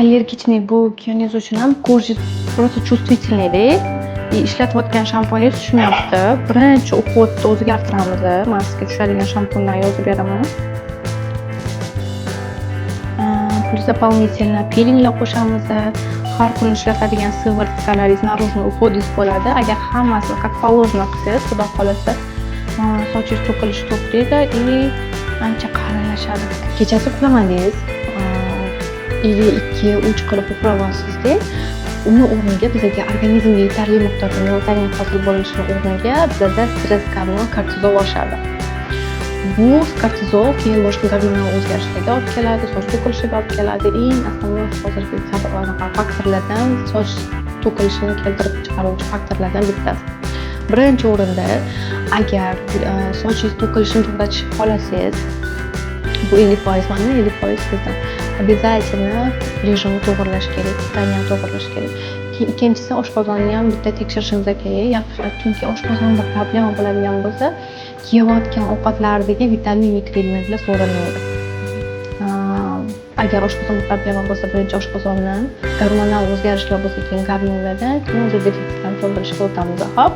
Allergichniy bu kiyiniz uchun ham kожа просто чувствительныйda. Ishlatayotgan shampuaningiz tushmayapti. Birinchi uходni o'zgartiramiz. Men sizga tushadigan shampundan yozib beraman. Plus дополнительно peelinglar qo'shamiz. Har kuni ishlatadigan sывороткalaringiz наружный уходingiz bo'ladi. Agar hammasini как положено qilsangiz, xudo xolasa, sochingiz to'kilishi to'xtaydi и ancha qalinlashadi. Kechasi uxlamadingiz, или 2-3 qilib uxlayapsizda, uni o'rniga bizga organizmga yetarli miqdorda melatonin hosil bo'lishini o'rniga bizda stress gormoni kortizol oshadi. Bu kortizol keyin boshqa gormonal o'zgarishlarga olib keladi, soch to'kilishiga olib keladi. Eng asosiy hozirgi faktorlardan soch to'kilishini keltirib chiqaruvchi faktorlardan bittasi. Birinchi o'rinda, agar sochingiz to'kilishini to'xtatishni xohlasangiz, bu 50% mana 50% sizdan. Обязательно rejimni to'g'irlash kerak, vitamin to'g'irlash kerak. Ikkinchisi, oshqozonni ham bitta tekshirishingiz kerak. Chunki oshqozonda problema bo'ladigan bo'lsa, yeyotgan ovqatlardagi vitamin mikroelementlar so'rinmaydi. Agar oshqozonda problema bo'lsa, birinchi oshqozonni, gormonal o'zgarishlar bo'lsa, keyin gormonlardan, keyin o'zi defitsitdan to'ldirishga o'tamiz. Hop.